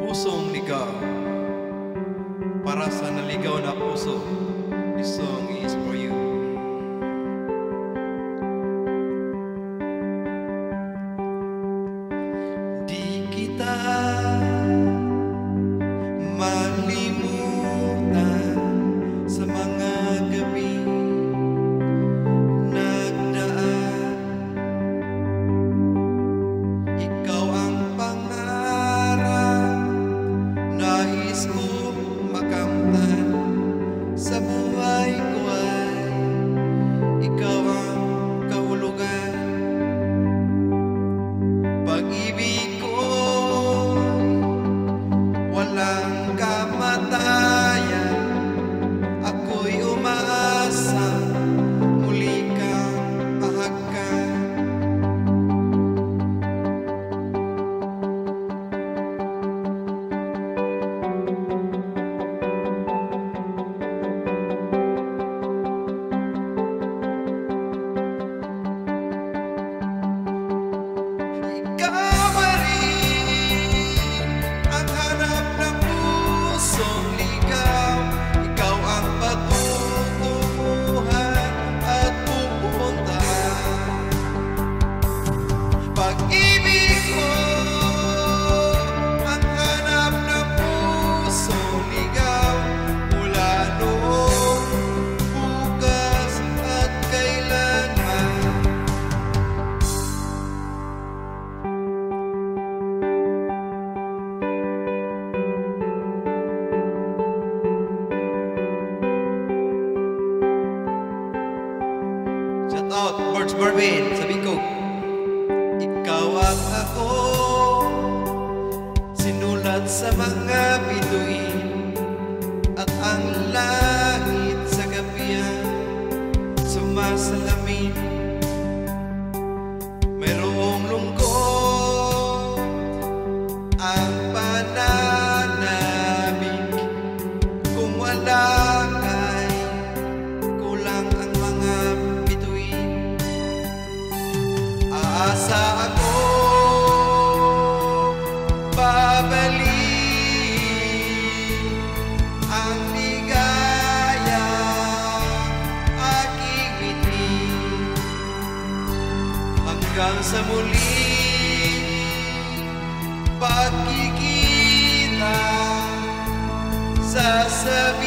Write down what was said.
Pusong ligaw. Para sa naligaw na puso, this song is for you. Di kita malimutan sa mga gabi nagdaan. Ikaw ang pangarap, nais ko makamtan sa buhay ko ay ikaw ang kahulugan. Pag-ibig ko'y walang kamatayan, ako'y umaasa muli kang mahagkan. Ikaw pa rin ang hanap ng pusong ligaw. Ikaw ang patutunguhan at pupuntahan. Pag-ibig ko ang hanap ng pusong ligaw mula noong, bukas at kailanman. Shout out, Birds Marvin, sabi ko, ikaw at ako, sinulat sa mga bituin, at ang langit sa gabihan, sumasalamin. Mayroong lungkot ang pananabik, kung wala kay kulang ang mga bituin. Aasa ako babalik ang ligaya aking ngiti hanggang sa muli pagkikita sasabihin